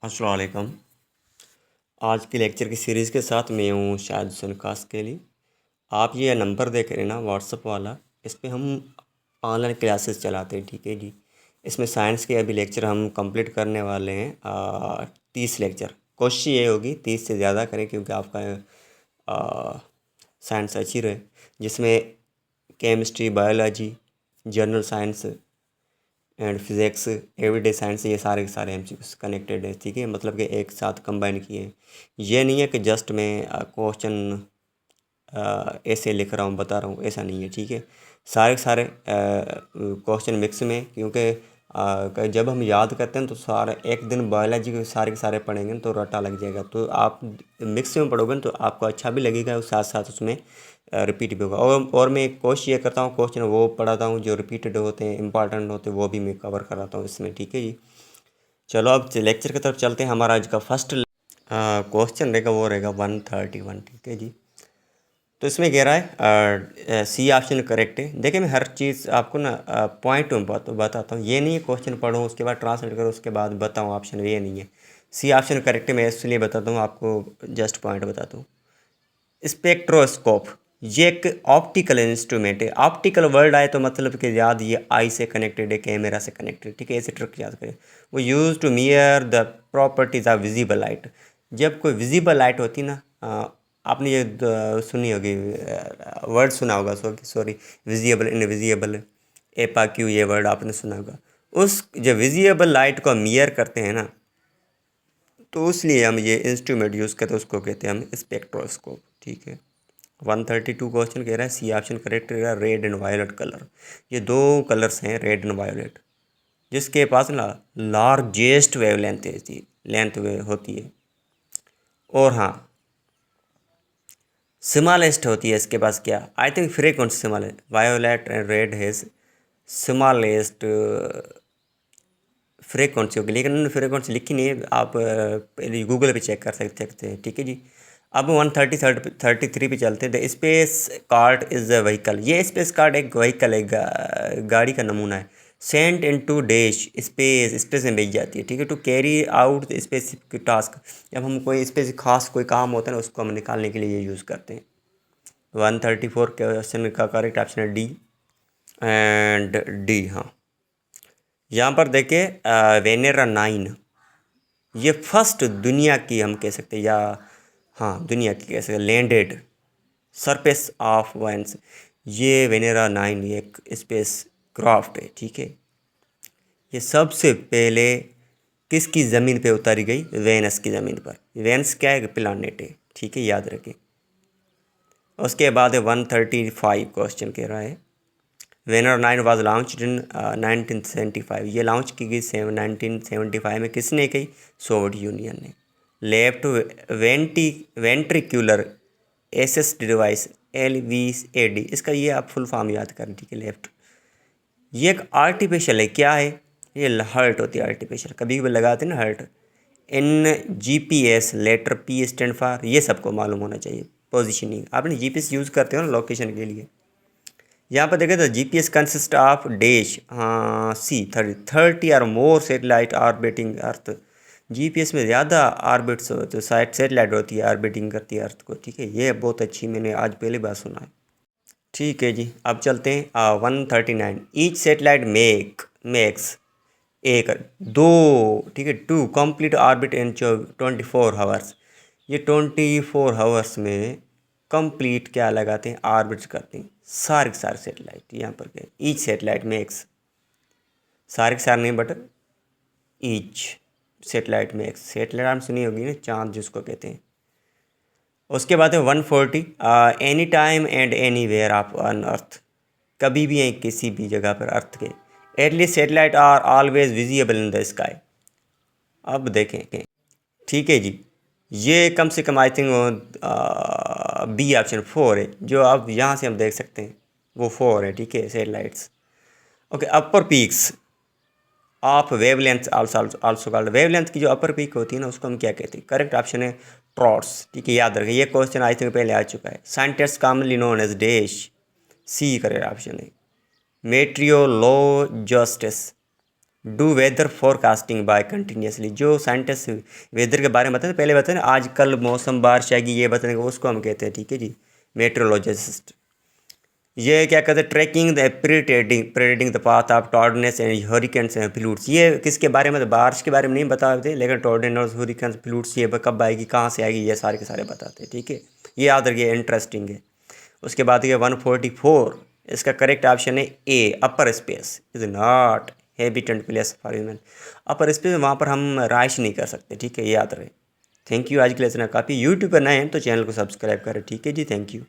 अस्सलाम वालेकुम। आज की लेक्चर की सीरीज़ के साथ मैं हूँ शाहिद हुसैन खास के लिए। आप ये नंबर देख रहे हैं ना व्हाट्सअप वाला, इस पे हम ऑनलाइन क्लासेस चलाते हैं, ठीक है जी। इसमें साइंस के अभी लेक्चर हम कंप्लीट करने वाले हैं 30 लेक्चर। कोशिश ये होगी 30 से ज़्यादा करें क्योंकि आपका साइंस अच्छी रहे, जिसमें chemistry, biology, general science and physics, everyday science, ये सारे के सारे एमसीक्यूज कनेक्टेड है, ठीक है। मतलब कि एक साथ कंबाइन किए हैं। ये नहीं है कि जस्ट मैं क्वेश्चन ऐसे लिख रहा हूँ, बता रहा हूँ, ऐसा नहीं है, ठीक है। सारे के सारे क्वेश्चन मिक्स में, क्योंकि जब हम याद करते हैं तो सारे एक दिन बायोलॉजी के सारे पढ़ेंगे तो रटा लग जाएगा। तो आप मिक्स में पढ़ोगे तो आपको अच्छा भी लगेगा और साथ साथ उसमें रिपीट भी होगा। और मैं कोशिश ये करता हूँ क्वेश्चन वो पढ़ाता हूँ जो रिपीटेड होते हैं, इंपॉर्टेंट होते हैं, वो भी मैं कवर कराता हूँ इसमें, ठीक है जी। चलो अब लेक्चर की तरफ चलते हैं। हमारा आज का फर्स्ट क्वेश्चन रहेगा, वो रहेगा 131, ठीक है जी। तो इसमें कह रहा है सी ऑप्शन करेक्ट है। देखिए मैं हर चीज़ आपको ना पॉइंट में बताता हूँ। ये नहीं है क्वेश्चन पढ़ो उसके बाद ट्रांसलेट करो उसके बाद बताऊँ ऑप्शन, ये नहीं है। सी ऑप्शन करेक्ट है, मैं इसलिए बताता हूँ आपको, जस्ट पॉइंट बताता हूँ। स्पेक्ट्रोस्कोप ये एक ऑप्टिकल इंस्ट्रूमेंट है। ऑप्टिकल वर्ड आए तो मतलब कि याद ये आई से कनेक्टेड है, कैमरा से कनेक्टेड, ठीक है। ऐसे ट्रिक याद करें। वो use to mirror the properties of visible light. जब कोई विजिबल लाइट होती ना, आपने ये सुनी होगी, वर्ड सुना होगा, सॉरी, विजिबल, इनविजिबल, एपाक्यू, ये वर्ड आपने सुना होगा। उस जब विजिबल लाइट को मियर करते हैं ना, तो इसलिए हम ये इंस्ट्रूमेंट यूज़ करते हैं, उसको कहते हैं हम स्पेक्ट्रोस्कोप, ठीक है। 132 क्वेश्चन कह रहा है सी ऑप्शन करेक्ट रहेगा, रेड एंड वायलेट कलर। ये दो कलर्स हैं, रेड एंड वायलेट, जिसके पास ना लार्जेस्ट वेव लेंथ होती है। और हाँ, स्मॉलेस्ट होती है इसके पास क्या, आई थिंक फ्रीक्वेंट स्मॉल है। Violet and red has smallest frequency होगी, लेकिन उन्होंने फ्रीक्वेंसी लिखी नहीं है, आप पहले गूगल पे चेक कर सकते हैं, ठीक है जी। अब 133 पे चलते हैं। The space cart is a vehicle. ये स्पेस कार्ट एक व्हीकल है, गाड़ी का नमूना है। Sent into dash space में भेज जाती है, ठीक है, to carry out specific task. जब हम कोई स्पेसिफिक खास कोई काम होता है ना, उसको हम निकालने के लिए ये यूज़ करते हैं। 134 क्वेश्चन का करेक्ट ऑप्शन है डी एंड डी, हाँ। यहाँ पर देखिए वेनेरा 9, ये फर्स्ट दुनिया की हम कह सकते हैं, या हाँ दुनिया की कह सकते हैं, लैंडेड सरफेस ऑफ वेन्स। ये वेनेरा 9 एक स्पेस क्राफ्ट है, ठीक है। ये सबसे पहले किसकी ज़मीन पे उतारी गई? वेनस की ज़मीन पर। वेनस क्या है? प्लानेट है, ठीक है, याद रखें। उसके बाद 135 क्वेश्चन कह रहा है वेनर 9 वाज लॉन्च इन 1975। ये लॉन्च की गई 1975 में, किसने की? सोवियत यूनियन ने। Left ventricular assist device LVAD, इसका ये आप फुल फॉर्म याद करें, ठीक है। लेफ्ट ये एक आर्टिफिशियल है, क्या है? ये हर्ट होती है आर्टिफिशियल, कभी भी लगाते हैं ना hurt. GPS letter P stand for, ये सबको मालूम होना चाहिए। पोजिशनिंग, आपने GPS यूज़ करते हो ना लोकेशन के लिए। यहाँ पर देखें तो GPS कंसिस्ट ऑफ डैश, हाँ सी 30 और मोर सेटेलाइट ऑर्बिटिंग अर्थ। GPS में ज़्यादा ऑर्बिट्स तो सेटेलाइट होती है, ऑर्बिटिंग करती है अर्थ को, ठीक है। ये बहुत अच्छी, मैंने आज पहली बार सुना है, ठीक है जी। अब चलते हैं 139। ईच सेटेलाइट मेक्स एक दो, ठीक है, to complete orbit in 24 hours. ये 24 आवर्स में कंप्लीट क्या लगाते हैं? ऑर्बिट करते हैं सारे के सारे सेटेलाइट। यहाँ पर क्या, ईच सेटेलाइट मेक्स, सारे के सारे नहीं but each satellite makes. Satellite आप सुनी होगी ना, चांद जिसको कहते हैं। उसके बाद है 140 any time and anywhere of on earth. कभी भी हैं किसी भी जगह पर अर्थ के। At least satellite are always visible in the sky. अब देखें, ठीक है जी। ये कम से कम आई थिंक बी ऑप्शन 4 है, जो अब यहाँ से हम देख सकते हैं वो 4 है, ठीक है, satellites. Okay, upper peaks of wavelength also called. Wavelength की जो अपर पीक होती है ना, उसको हम क्या कहते हैं? करेक्ट ऑप्शन है ट्रॉट्स, ठीक है, याद रखें। ये क्वेश्चन आई थिंक पहले आ चुका है। Scientist commonly known as dash, C correct option है meteorologists. Do weather forecasting by continuously, जो साइंटिस्ट वेदर के बारे में बताते हैं, पहले बताते हैं आज कल मौसम बारिश आएगी ये बताने को, उसको हम कहते हैं, ठीक है जी, मेट्रोलॉजिस्ट। ये क्या कहते हैं, tracking the predicting the path of tornadoes and hurricanes and floods, ये किसके बारे में, तो बारिश के बारे में नहीं बताते, लेकिन टॉर्नेडोस हरिकेन्स फ्लूड्स ये कब आएगी कहाँ से आएगी ये सारे के सारे बताते हैं, ठीक है। ये याद रखिए, इंटरेस्टिंग है। उसके बाद ये 144, इसका करेक्ट ऑप्शन है A, upper space is not habitant place for human. Upper space वहाँ पर हम राइश नहीं कर सकते, ठीक है, ये याद रहे। थैंक यू, आज के लिए इतना काफ़ी। यूट्यूब पर नए हैं तो चैनल को सब्सक्राइब करें, ठीक है जी, थैंक यू।